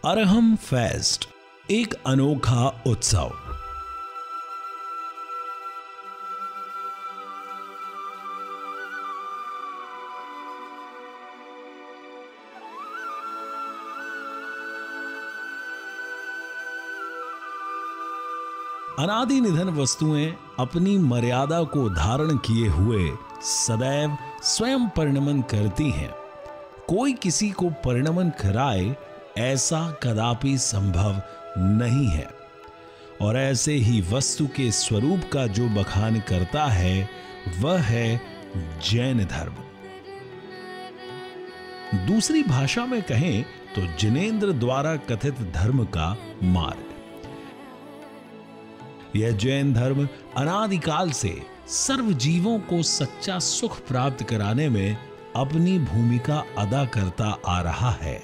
Arham fest एक अनोखा उत्सव। अनादि निधन वस्तुएं अपनी मर्यादा को धारण किए हुए सदैव स्वयं परिणमन करती हैं। कोई किसी को परिणमन कराए ऐसा कदापि संभव नहीं है। और ऐसे ही वस्तु के स्वरूप का जो बखान करता है वह है जैन धर्म। दूसरी भाषा में कहें तो जिनेंद्र द्वारा कथित धर्म का मार्ग। यह जैन धर्म अनादिकाल से सर्व जीवों को सच्चा सुख प्राप्त कराने में अपनी भूमिका अदा करता आ रहा है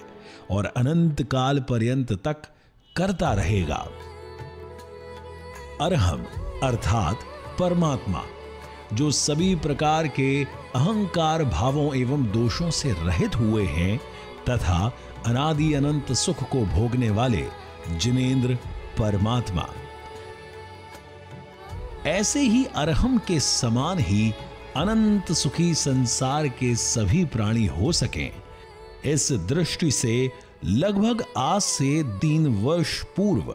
और अनंत काल पर्यंत तक करता रहेगा। अरहम अर्थात परमात्मा, जो सभी प्रकार के अहंकार भावों एवं दोषों से रहित हुए हैं तथा अनादि अनंत सुख को भोगने वाले जिनेंद्र परमात्मा। ऐसे ही अरहम के समान ही अनंत सुखी संसार के सभी प्राणी हो सकें, इस दृष्टि से लगभग आज से 3 वर्ष पूर्व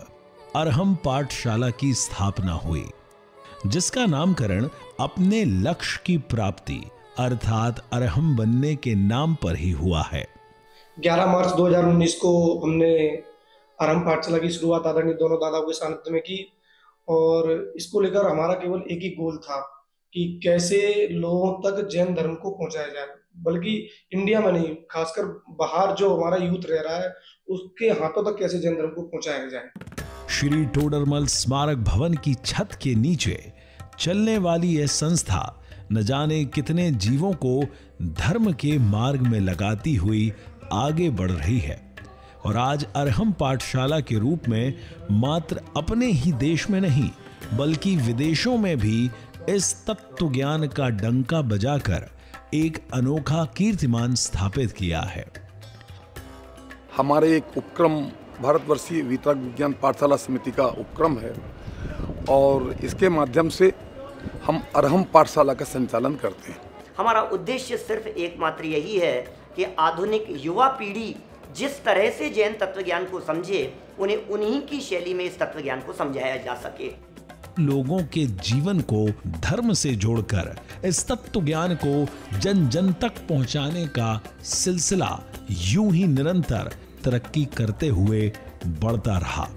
अरहम पाठशाला की स्थापना हुई, जिसका नामकरण अपने लक्ष्य की प्राप्ति अर्थात अरहम बनने के नाम पर ही हुआ है। 11 मार्च 2019 को हमने अरहम पाठशाला की शुरुआत आदरणीय दोनों दादाओं के सानिध्य में की और इसको लेकर हमारा केवल एक ही गोल था कि कैसे लोगों तक जैन धर्म को पहुंचाया जाए, बल्कि इंडिया में नहीं, खासकर बाहर जो हमारा यूथ रह रहा है उसके हाथों तक कैसे जैन धर्म को पहुंचाया जाए। श्री टोडरमल स्मारक भवन की छत के नीचे चलने वाली यह संस्था न जाने कितने जीवों को धर्म के मार्ग में लगाती हुई आगे बढ़ रही है और आज अरहम पाठशाला के रूप में मात्र अपने ही देश में नहीं बल्कि विदेशों में भी इस तत्व ज्ञान का डंका बजाकर एक अनोखा कीर्तिमान स्थापित किया है। हमारे एक उपक्रम भारतवर्षीय वितरक विज्ञान पाठशाला समिति का उपक्रम है और इसके माध्यम से हम अरहम पाठशाला का संचालन करते हैं। हमारा उद्देश्य सिर्फ एकमात्र यही है कि आधुनिक युवा पीढ़ी जिस तरह से जैन तत्वज्ञान को समझे, उन्हें उन्हीं की शैली में इस तत्वज्ञान को समझाया जा सके। लोगों के जीवन को धर्म से जोड़कर इस तत्व ज्ञान को जन जन तक पहुंचाने का सिलसिला यूं ही निरंतर तरक्की करते हुए बढ़ता रहा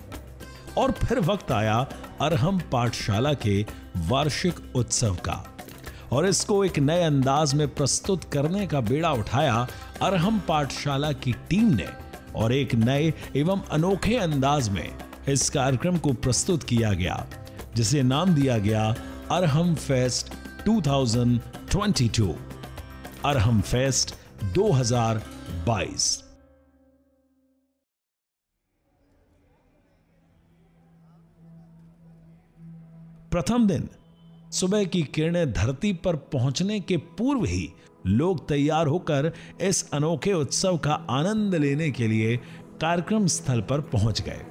और फिर वक्त आया अरहम पाठशाला के वार्षिक उत्सव का और इसको एक नए अंदाज में प्रस्तुत करने का बेड़ा उठाया अरहम पाठशाला की टीम ने और एक नए एवं अनोखे अंदाज में इस कार्यक्रम को प्रस्तुत किया गया, जिसे नाम दिया गया अरहम फेस्ट 2022, अरहम फेस्ट 2022। प्रथम दिन सुबह की किरणें धरती पर पहुंचने के पूर्व ही लोग तैयार होकर इस अनोखे उत्सव का आनंद लेने के लिए कार्यक्रम स्थल पर पहुंच गए।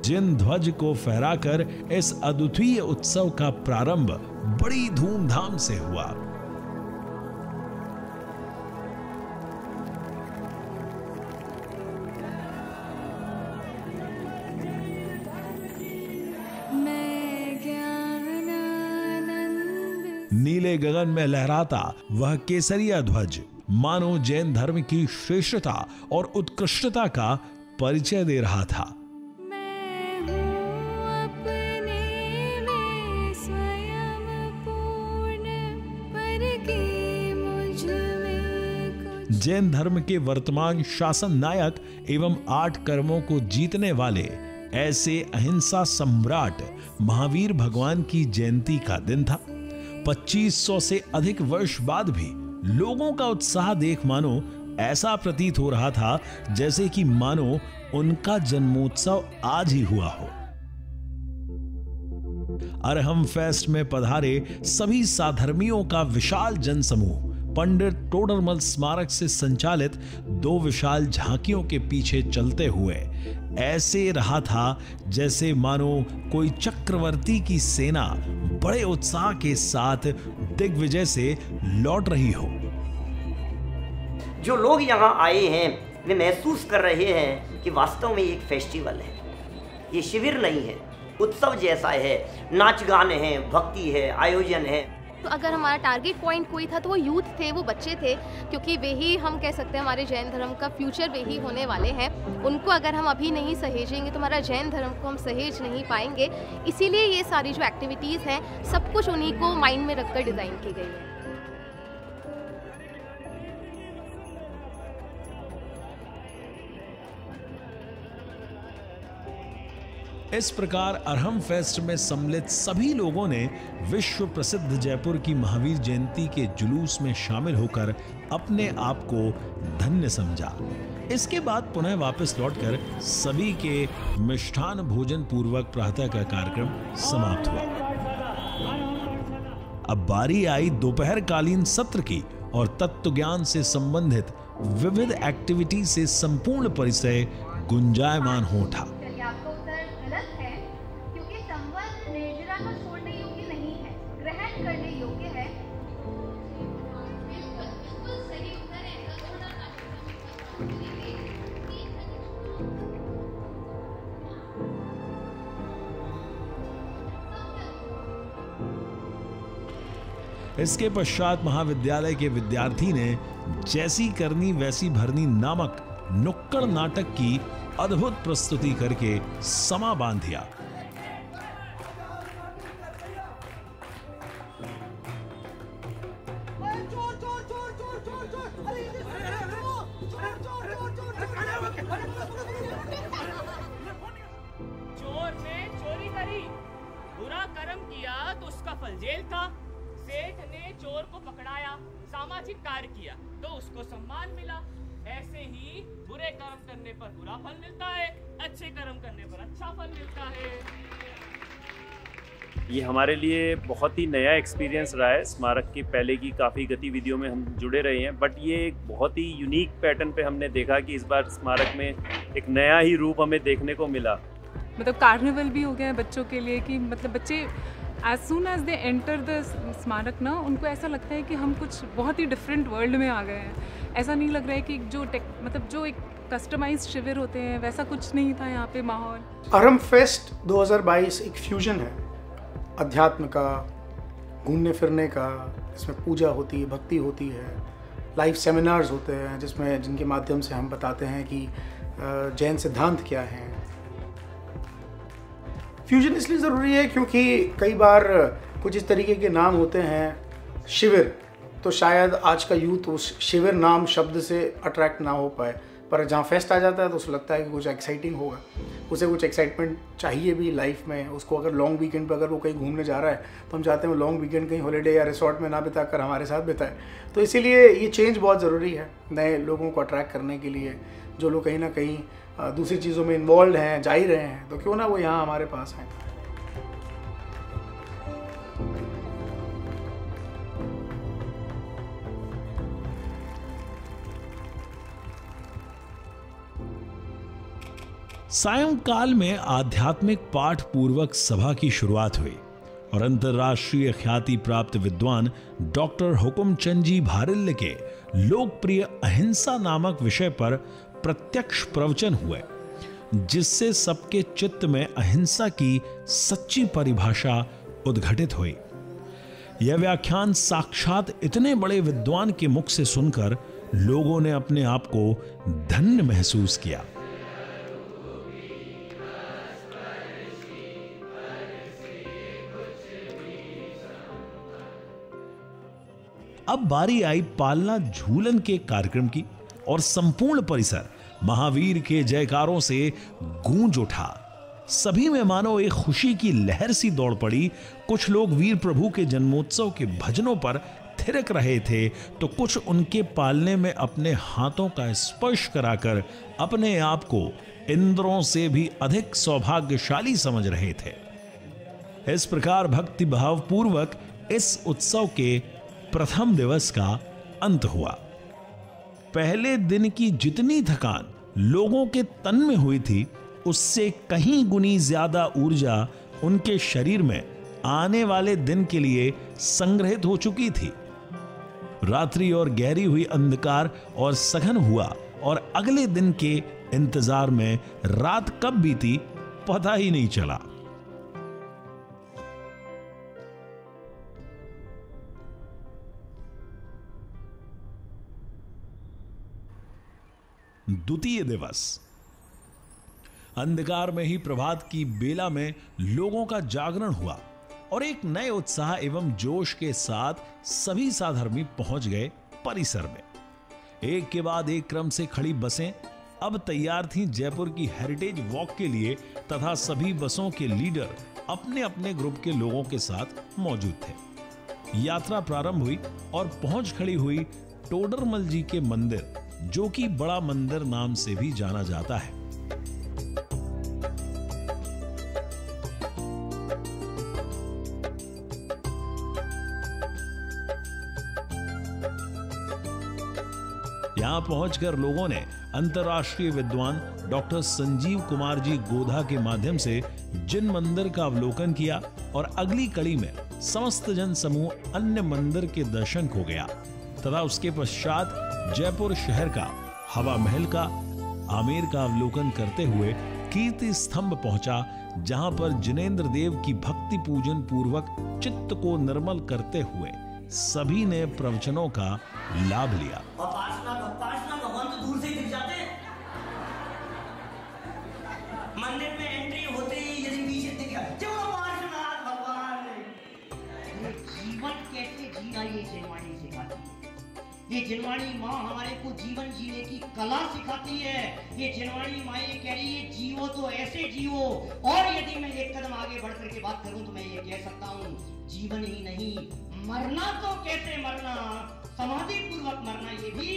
जिन ध्वज को फहराकर इस अद्वितीय उत्सव का प्रारंभ बड़ी धूमधाम से हुआ। नीले गगन में लहराता वह केसरिया ध्वज मानो जैन धर्म की श्रेष्ठता और उत्कृष्टता का परिचय दे रहा था। जैन धर्म के वर्तमान शासन नायक एवं 8 कर्मों को जीतने वाले ऐसे अहिंसा सम्राट महावीर भगवान की जयंती का दिन था। 2500 से अधिक वर्ष बाद भी लोगों का उत्साह देख मानो ऐसा प्रतीत हो रहा था जैसे कि मानो उनका जन्मोत्सव आज ही हुआ हो। अरहम फेस्ट में पधारे सभी साधर्मियों का विशाल जनसमूह पंडित टोडरमल स्मारक से संचालित 2 विशाल झांकियों के पीछे चलते हुए ऐसे रहा था जैसे मानो कोई चक्रवर्ती की सेना बड़े उत्साह के साथ दिग्विजय से लौट रही हो। जो लोग यहाँ आए हैं वे महसूस कर रहे हैं कि वास्तव में एक फेस्टिवल है, ये शिविर नहीं है, उत्सव जैसा है। नाच गाने हैं, भक्ति है, आयोजन है। तो अगर हमारा टारगेट पॉइंट कोई था तो वो यूथ थे, वो बच्चे थे, क्योंकि वे ही हम कह सकते हैं हमारे जैन धर्म का फ्यूचर वे ही होने वाले हैं। उनको अगर हम अभी नहीं सहेजेंगे तो हमारा जैन धर्म को हम सहेज नहीं पाएंगे। इसीलिए ये सारी जो एक्टिविटीज़ हैं सब कुछ उन्हीं को माइंड में रखकर डिज़ाइन की गई है। इस प्रकार अरहम फेस्ट में सम्मिलित सभी लोगों ने विश्व प्रसिद्ध जयपुर की महावीर जयंती के जुलूस में शामिल होकर अपने आप को धन्य समझा। इसके बाद पुनः वापस लौटकर सभी के मिष्ठान भोजन पूर्वक प्रातः का कार्यक्रम समाप्त हुआ। अब बारी आई दोपहर कालीन सत्र की और तत्व ज्ञान से संबंधित विविध एक्टिविटी से संपूर्ण परिसर गुंजायमान हो उठा। इसके पश्चात महाविद्यालय के विद्यार्थी ने जैसी करनी वैसी भरनी नामक नुक्कड़ नाटक की अद्भुत प्रस्तुति करके समा बांध दिया। चोर ने चोरी करी, बुरा कर्म किया तो उसका फल जेल था। सेठ ने चोर को पकड़ाया, सामाजिक कार्य किया तो उसको सम्मान मिला। ऐसे ही बुरे कर्म करने पर बुरा फल मिलता है, अच्छे कर्म करने पर अच्छा फल मिलता है। ये हमारे लिए बहुत ही नया एक्सपीरियंस रहा है। स्मारक की पहले की काफ़ी गतिविधियों में हम जुड़े रहे हैं, बट ये एक बहुत ही यूनिक पैटर्न पे हमने देखा कि इस बार स्मारक में एक नया ही रूप हमें देखने को मिला। मतलब कार्निवल भी हो गया है बच्चों के लिए कि मतलब बच्चे as soon as they enter the स्मारक ना, उनको ऐसा लगता है कि हम कुछ बहुत ही डिफरेंट वर्ल्ड में आ गए हैं। ऐसा नहीं लग रहा है कि जो एक कस्टमाइज्ड शिविर होते हैं वैसा कुछ नहीं था यहाँ पे माहौल। अरहम फेस्ट 2022 एक फ्यूजन है अध्यात्म का, घूमने फिरने का। इसमें पूजा होती है, भक्ति होती है, लाइव सेमिनार्स होते हैं जिनके माध्यम से हम बताते हैं कि जैन सिद्धांत क्या हैं। फ्यूजन इसलिए ज़रूरी है क्योंकि कई बार कुछ इस तरीके के नाम होते हैं शिविर, तो शायद आज का यूथ उस शिविर नाम शब्द से अट्रैक्ट ना हो पाए, पर जहाँ फेस्ट आ जाता है तो उसे लगता है कि कुछ एक्साइटिंग होगा, उसे कुछ एक्साइटमेंट चाहिए भी लाइफ में। उसको अगर लॉन्ग वीकेंड पे अगर वो कहीं घूमने जा रहा है तो हम चाहते हैं वो लॉन्ग वीकेंड कहीं हॉलीडे या रिसोर्ट में ना बिताकर हमारे साथ बिताए। तो इसीलिए ये चेंज बहुत ज़रूरी है नए लोगों को अट्रैक्ट करने के लिए। जो लोग कहीं ना कहीं दूसरी चीज़ों में इन्वॉल्व हैं, जा ही रहे हैं, तो क्यों ना वो यहाँ हमारे पास हैं। सायंकाल में आध्यात्मिक पाठ पूर्वक सभा की शुरुआत हुई और अंतर्राष्ट्रीय ख्याति प्राप्त विद्वान डॉक्टर हुकुमचंद जी भारिल्ल के लोकप्रिय अहिंसा नामक विषय पर प्रत्यक्ष प्रवचन हुए, जिससे सबके चित्त में अहिंसा की सच्ची परिभाषा उद्घटित हुई। यह व्याख्यान साक्षात इतने बड़े विद्वान के मुख से सुनकर लोगों ने अपने आप को धन्य महसूस किया। अब बारी आई पालना झूलन के कार्यक्रम की और संपूर्ण परिसर महावीर के जयकारों से गूंज उठा। सभी में मानो एक खुशी की लहर सी दौड़ पड़ी। कुछ लोग वीर प्रभु के जन्मोत्सव के भजनों पर थिरक रहे थे तो कुछ उनके पालने में अपने हाथों का स्पर्श कराकर अपने आप को इंद्रों से भी अधिक सौभाग्यशाली समझ रहे थे। इस प्रकार भक्ति भाव पूर्वक इस उत्सव के प्रथम दिवस का अंत हुआ। पहले दिन की जितनी थकान लोगों के तन में हुई थी, उससे कहीं गुनी ज्यादा ऊर्जा उनके शरीर में आने वाले दिन के लिए संग्रहित हो चुकी थी। रात्रि और गहरी हुई अंधकार और सघन हुआ और अगले दिन के इंतजार में रात कब बीती पता ही नहीं चला। द्वितीय दिवस। अंधकार में ही प्रभात की बेला में लोगों का जागरण हुआ और एक नए उत्साह एवं जोश के साथ सभी साधर्मी पहुंच गए परिसर में। एक के बाद एक क्रम से खड़ी बसें अब तैयार थीं जयपुर की हेरिटेज वॉक के लिए तथा सभी बसों के लीडर अपने अपने ग्रुप के लोगों के साथ मौजूद थे। यात्रा प्रारंभ हुई और पहुंच खड़ी हुई टोडरमल जी के मंदिर, जो कि बड़ा मंदिर नाम से भी जाना जाता है। यहां पहुंचकर लोगों ने अंतर्राष्ट्रीय विद्वान डॉक्टर संजीव कुमार जी गोधा के माध्यम से जिन मंदिर का अवलोकन किया और अगली कड़ी में समस्त जन समूह अन्य मंदिर के दर्शन को गया तथा उसके पश्चात जयपुर शहर का, हवा महल का, आमेर का अवलोकन करते हुए कीर्ति स्तंभ पहुंचा, जहां पर जिनेंद्र देव की भक्ति पूजन पूर्वक चित्त को निर्मल करते हुए सभी ने प्रवचनों का लाभ लिया। भगवान तो दूर से ही दिख जाते हैं। मंदिर में एंट्री होते ही यदि पीछे दिख गया, पार्श्वनाथ भगवान। ये जीवन कैसे जीना ये जिनवाणी सिखाती है। ये जिनवाणी माँ हमारे को जीवन जीने की कला सिखाती है। ये जिनवाणी माँ ये कह रही है जीवो तो ऐसे जीवो। और यदि मैं एक कदम आगे बढ़ करके बात करूं तो मैं ये कह सकता हूँ, जीवन ही नहीं मरना तो कैसे मरना, समाधि पूर्वक मरना, ये भी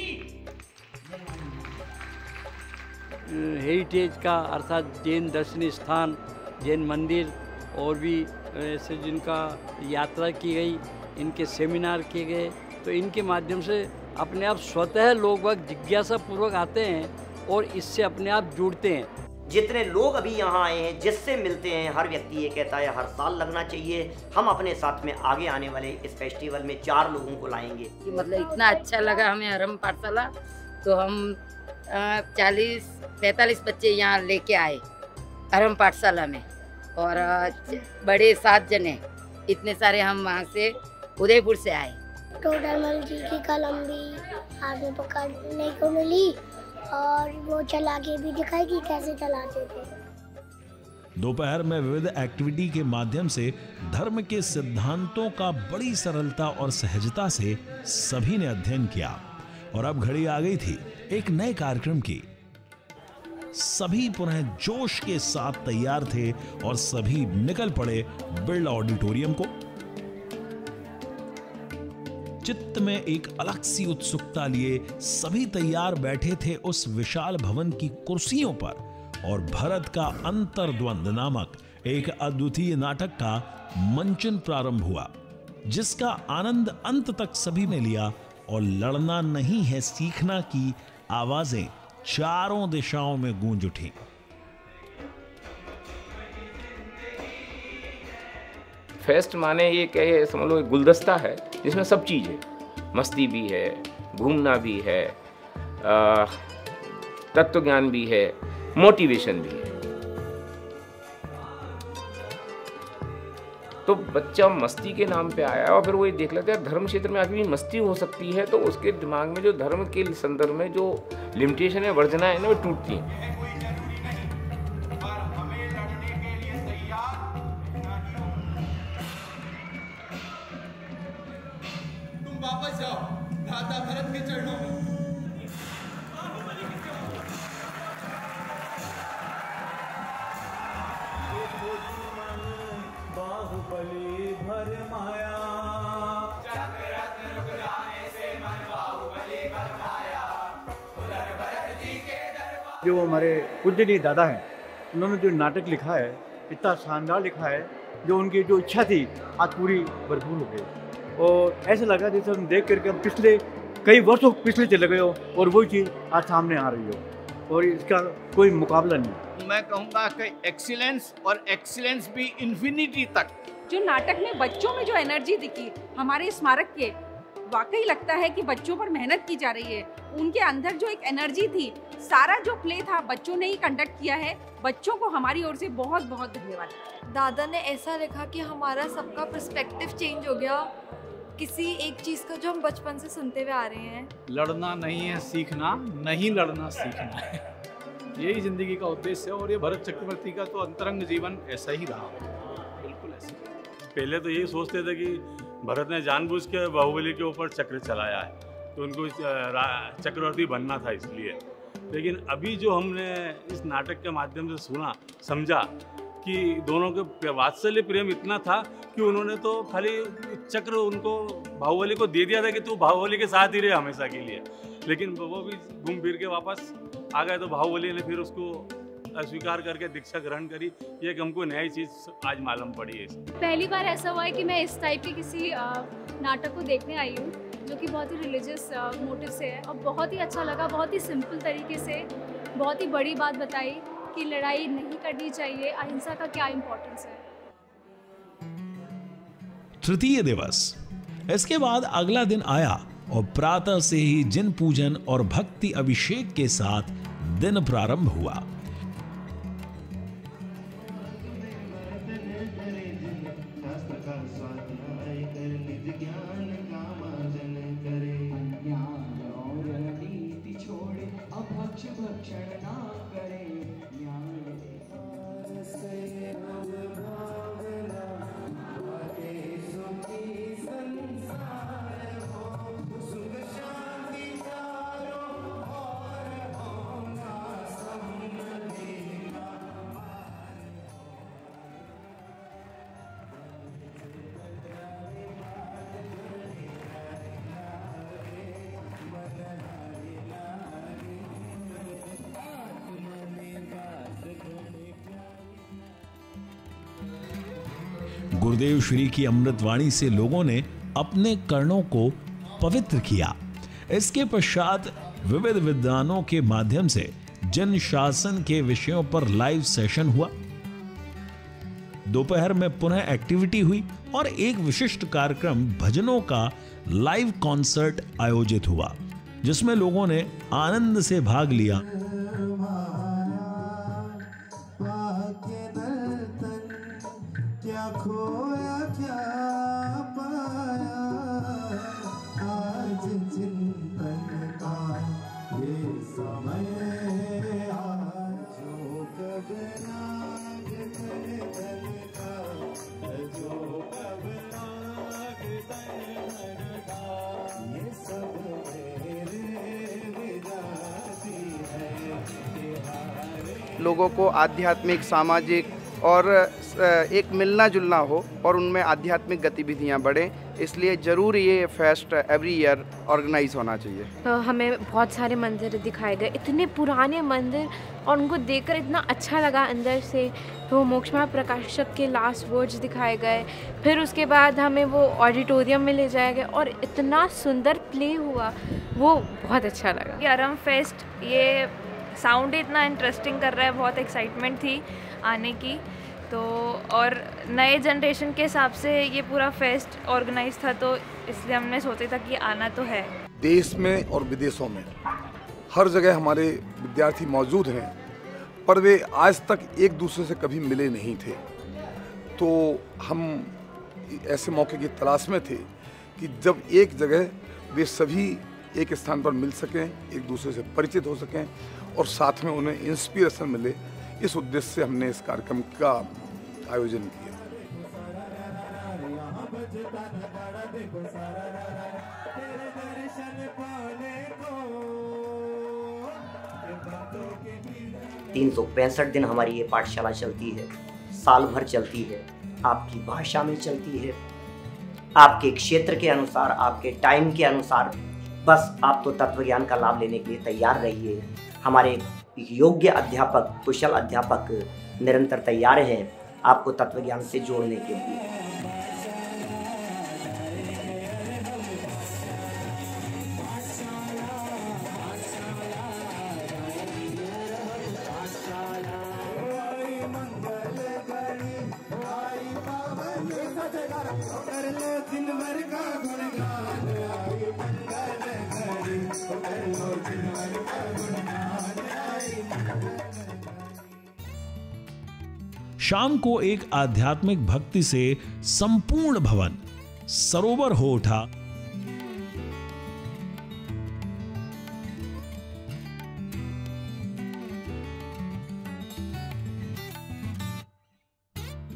हेरिटेज का अर्थात जैन दर्शनीय स्थान, जैन मंदिर और भी ऐसे जिनका यात्रा की गई, इनके सेमिनार किए गए, तो इनके माध्यम से अपने आप स्वतः लोग वक्त जिज्ञासा पूर्वक आते हैं और इससे अपने आप जुड़ते हैं। जितने लोग अभी यहाँ आए हैं, जिससे मिलते हैं, हर व्यक्ति ये कहता है हर साल लगना चाहिए। हम अपने साथ में आगे आने वाले इस फेस्टिवल में 4 लोगों को लाएंगे। मतलब इतना अच्छा लगा हमें आरंभ पाठशाला, तो हम 40-45 बच्चे यहाँ लेके आए आरंभ पाठशाला में और बड़े 7 जने, इतने सारे हम वहाँ से उदयपुर से आए। टोडरमल जी की कलम भी हाथ में पकड़ने को मिली और वो चला के भी दिखाई कि कैसे चलाते थे। दोपहर में विविध एक्टिविटी के माध्यम से धर्म के सिद्धांतों का बड़ी सरलता और सहजता से सभी ने अध्ययन किया और अब घड़ी आ गई थी एक नए कार्यक्रम की। सभी पुनः जोश के साथ तैयार थे और सभी निकल पड़े बिरला ऑडिटोरियम को। चित्त में एक अलग सी उत्सुकता लिए सभी तैयार बैठे थे उस विशाल भवन की कुर्सियों पर और भरत का अंतर्द्वंद नामक एक अद्वितीय नाटक का मंचन प्रारंभ हुआ, जिसका आनंद अंत तक सभी ने लिया और लड़ना नहीं है सीखना की आवाजें चारों दिशाओं में गूंज उठी। फेस्ट माने ये कहे समझ लो, एक गुलदस्ता है जिसमें सब चीज़ है, मस्ती भी है, घूमना भी है, तत्व ज्ञान भी है, मोटिवेशन भी है। तो बच्चा मस्ती के नाम पे आया और फिर वो ये देख लेता है धर्म क्षेत्र में आगे भी मस्ती हो सकती है, तो उसके दिमाग में जो धर्म के संदर्भ में जो लिमिटेशन है, वर्जना है ना, वो टूटती है। वापस जाओ भ्राता भरत के चरणों में। बाहुबली भर माया, चक्ररत्न जो हमारे पूज्यनीय दादा हैं, उन्होंने जो नाटक लिखा है इतना शानदार लिखा है, जो उनकी जो इच्छा थी आज पूरी भरपूर हो गई। और ऐसा लगा जैसे हम देख करके हम पिछले कई वर्षों पिछले चले गए हो और वही चीज़ आज सामने आ रही हो और इसका कोई मुकाबला नहीं। मैं कहूँगा कि एक्सीलेंस और एक्सीलेंस भी इन्फिनिटी तक। जो नाटक में बच्चों में जो एनर्जी दिखी हमारे स्मारक के, वाकई लगता है कि बच्चों पर मेहनत की जा रही है। उनके अंदर जो एक एनर्जी थी, सारा जो प्ले था बच्चों ने ही कंडक्ट किया है। बच्चों को हमारी ओर से बहुत बहुत धन्यवाद। दादा ने ऐसा लिखा कि हमारा सबका पर्सपेक्टिव चेंज हो गया किसी एक चीज़ का जो हम बचपन से सुनते हुए आ रहे हैं। लड़ना नहीं है सीखना, नहीं लड़ना सीखना है, यही जिंदगी का उद्देश्य है। और ये भरत चक्रवर्ती का तो अंतरंग जीवन ऐसा ही रहा, बिल्कुल ऐसा। पहले तो यही सोचते थे कि भरत ने जानबूझ के बाहुबली के ऊपर चक्र चलाया है, तो उनको चक्रवर्ती बनना था इसलिए। लेकिन अभी जो हमने इस नाटक के माध्यम से सुना, समझा कि दोनों के वात्सल्य प्रेम इतना था कि उन्होंने तो खाली चक्र उनको बाहुबली को दे दिया था कि तू बाहुबली के साथ ही रहे हमेशा के लिए, लेकिन वो भी घूम फिर के वापस आ गए। तो बाहुबली ने फिर उसको अस्वीकार करके दीक्षा ग्रहण करी। ये हमको नई चीज़ आज मालूम पड़ी है। पहली बार ऐसा हुआ है कि मैं इस टाइप के किसी नाटक को देखने आई हूँ जो कि बहुत ही रिलीजियस मोटिव से है और बहुत ही अच्छा लगा। बहुत ही सिंपल तरीके से बहुत ही बड़ी बात बताई कि लड़ाई नहीं करनी चाहिए, अहिंसा का क्या इम्पोर्टेंस है। तृतीय दिवस, इसके बाद अगला दिन आया और प्रातः से ही जिन पूजन और भक्ति अभिषेक के साथ दिन प्रारंभ हुआ। गुरुदेव श्री की अमृतवाणी से लोगों ने अपने कर्णों को पवित्र किया। इसके पश्चात विविध विद्वानों के माध्यम से जन शासन के विषयों पर लाइव सेशन हुआ। दोपहर में पुनः एक्टिविटी हुई और एक विशिष्ट कार्यक्रम भजनों का लाइव कॉन्सर्ट आयोजित हुआ, जिसमें लोगों ने आनंद से भाग लिया। खोया क्या पाया आज चिंतन का ये समय जो कब नाग तन का जो कब नाग तन का ये सब मेरे विदाती है। लोगों को आध्यात्मिक, सामाजिक और एक मिलना जुलना हो और उनमें आध्यात्मिक गतिविधियां बढ़ें, इसलिए ज़रूर ये फेस्ट एवरी ईयर ऑर्गेनाइज होना चाहिए। तो हमें बहुत सारे मंदिर दिखाए गए, इतने पुराने मंदिर, और उनको देखकर इतना अच्छा लगा अंदर से। तो मोक्षमा प्रकाशक के लास्ट वर्ड्स दिखाए गए, फिर उसके बाद हमें वो ऑडिटोरियम में ले जाया गया और इतना सुंदर प्ले हुआ, वो बहुत अच्छा लगा। ये अरम फेस्ट, ये साउंड इतना इंटरेस्टिंग कर रहा है, बहुत एक्साइटमेंट थी आने की। तो और नए जनरेशन के हिसाब से ये पूरा फेस्ट ऑर्गेनाइज था, तो इसलिए हमने सोचा था कि आना तो है। देश में और विदेशों में हर जगह हमारे विद्यार्थी मौजूद हैं, पर वे आज तक एक दूसरे से कभी मिले नहीं थे। तो हम ऐसे मौके की तलाश में थे कि जब एक जगह वे सभी एक स्थान पर मिल सकें, एक दूसरे से परिचित हो सकें और साथ में उन्हें इंस्पिरेशन मिले, इस उद्देश्य से हमने इस कार्यक्रम का आयोजन किया। तीन 365 दिन हमारी ये पाठशाला चलती है, साल भर चलती है, आपकी भाषा में चलती है, आपके क्षेत्र के अनुसार, आपके टाइम के अनुसार बस आप तो तत्व ज्ञान का लाभ लेने के लिए तैयार रहिए। हमारे योग्य अध्यापक, कुशल अध्यापक निरंतर तैयार हैं आपको तत्व ज्ञान से जोड़ने के लिए। शाम को एक आध्यात्मिक भक्ति से संपूर्ण भवन सरोवर हो उठा।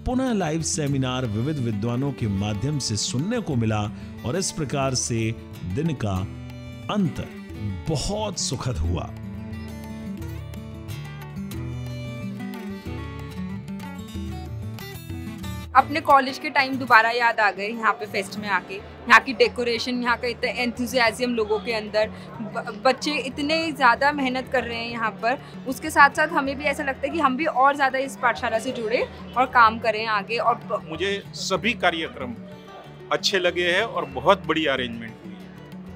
पुनः लाइव सेमिनार विविध विद्वानों के माध्यम से सुनने को मिला और इस प्रकार से दिन का अंत बहुत सुखद हुआ। अपने कॉलेज के टाइम दोबारा याद आ गए यहाँ पे फेस्ट में आके। यहाँ की डेकोरेशन, यहाँ का इतना एंथुजियाज्म लोगों के अंदर, बच्चे इतने ज़्यादा मेहनत कर रहे हैं यहाँ पर। उसके साथ साथ हमें भी ऐसा लगता है कि हम भी और ज़्यादा इस पाठशाला से जुड़े और काम करें आगे। और मुझे सभी कार्यक्रम अच्छे लगे हैं और बहुत बड़ी अरेंजमेंट हुई है।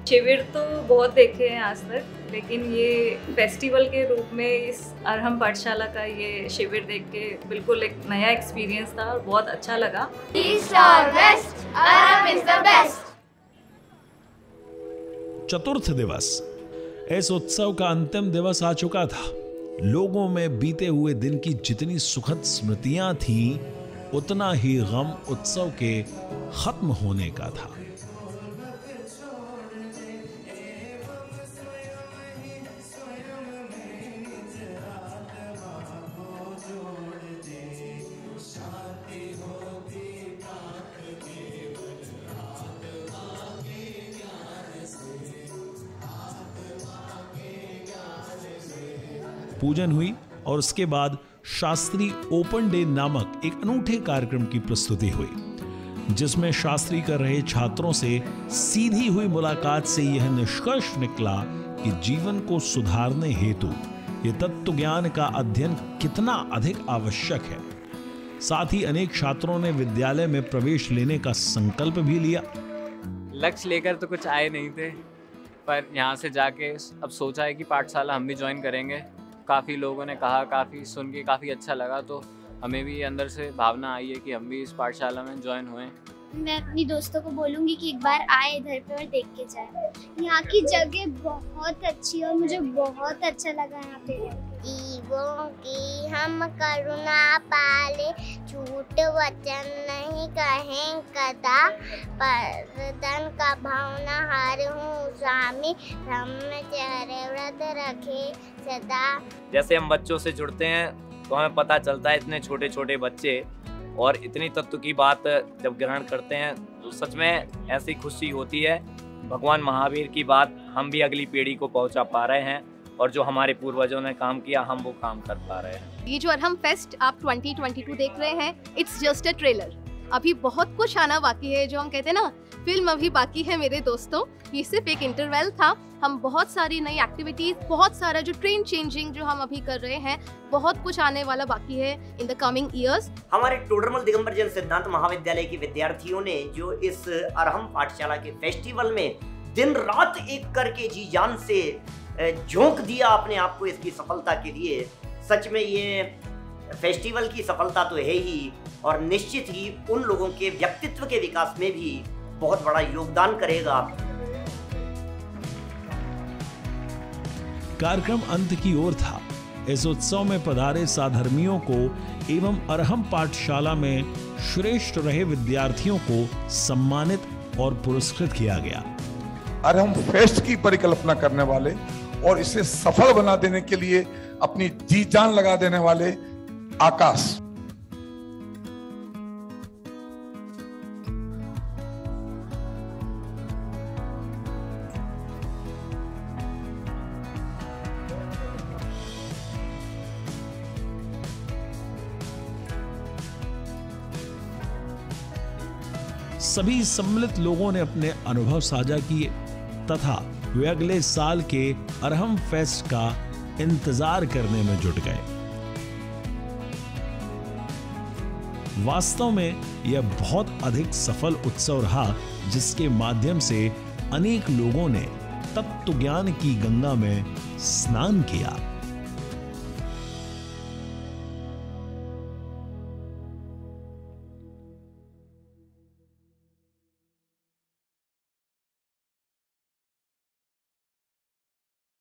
शिविर तो बहुत देखे हैं आज तक, लेकिन ये फेस्टिवल के रूप में इस अरहम पाठशाला का ये शिविर देख के बिल्कुल एक नया एक्सपीरियंस था और बहुत अच्छा लगा। ईस्ट और waste, Arham is the best. चतुर्थ दिवस, इस उत्सव का अंतिम दिवस आ चुका था। लोगों में बीते हुए दिन की जितनी सुखद स्मृतियां थीं, उतना ही गम उत्सव के खत्म होने का था। पूजन हुई और उसके बाद शास्त्री ओपन डे नामक एक अनूठे कार्यक्रम की प्रस्तुति हुई, जिसमें शास्त्री कर रहे छात्रों से सीधी हुई मुलाकात से यह निष्कर्ष निकला कि जीवन को सुधारने हेतु ये तत्व ज्ञान का अध्ययन कितना अधिक आवश्यक है। साथ ही अनेक छात्रों ने विद्यालय में प्रवेश लेने का संकल्प भी लिया। लक्ष्य लेकर तो कुछ आए नहीं थे, पर यहाँ से जाके अब सोचा है कि पाठशाला हम भी ज्वाइन करेंगे। काफ़ी लोगों ने कहा, काफ़ी सुन के काफ़ी अच्छा लगा, तो हमें भी अंदर से भावना आई है कि हम भी इस पाठशाला में ज्वाइन हुए। मैं अपनी दोस्तों को बोलूँगी कि एक बार आए इधर पे और देख के जाए। यहाँ की जगह बहुत अच्छी है और मुझे बहुत अच्छा लगा यहाँ पे। ईगों की हम करुणा पाले, झूठ वचन नहीं कहें कदा, परदन का भावना हार हूँ स्वामी, ब्रह्मचर्य व्रत रखे सदा। जैसे हम बच्चों से जुड़ते हैं तो हमें पता चलता है इतने छोटे छोटे बच्चे और इतनी तत्व की बात जब ग्रहण करते हैं तो सच में ऐसी खुशी होती है। भगवान महावीर की बात हम भी अगली पीढ़ी को पहुंचा पा रहे हैं और जो हमारे पूर्वजों ने काम किया हम वो काम कर पा रहे हैं। ये जो अरहम फेस्ट आप 2022 देख रहे हैं, इट्स जस्ट अ ट्रेलर। अभी बहुत कुछ आना बाकी है। जो हम कहते हैं ना, फिल्म अभी बाकी है मेरे दोस्तों। ये सिर्फ एक इंटरवल था। हम बहुत सारी नई एक्टिविटीज, बहुत सारा जो ट्रेंड चेंजिंग जो हम अभी कर रहे हैं, बहुत कुछ आने वाला बाकी है इन द कमिंग ईयर्स। हमारे टोडरमल दिगंबर जैन सिद्धांत महाविद्यालय के विद्यार्थियों ने जो इस अरहम पाठशाला के फेस्टिवल में दिन रात एक करके जी जान से झोंक दिया अपने आप को इसकी सफलता के लिए, सच में ये फेस्टिवल की सफलता तो है ही और निश्चित ही उन लोगों के व्यक्तित्व के विकास में भी बहुत बड़ा योगदान करेगा। कार्यक्रम अंत की ओर था। इस उत्सव में पधारे साधर्मियों को एवं अरहम पाठशाला में श्रेष्ठ रहे विद्यार्थियों को सम्मानित और पुरस्कृत किया गया। अरहम फेस्ट की परिकल्पना करने वाले और इसे सफल बना देने के लिए अपनी जी जान लगा देने वाले आकाश, सभी सम्मिलित लोगों ने अपने अनुभव साझा किए तथा वे अगले साल के अरहम फेस्ट का इंतजार करने में जुट गए। वास्तव में यह बहुत अधिक सफल उत्सव रहा, जिसके माध्यम से अनेक लोगों ने तत्व ज्ञान की गंगा में स्नान किया।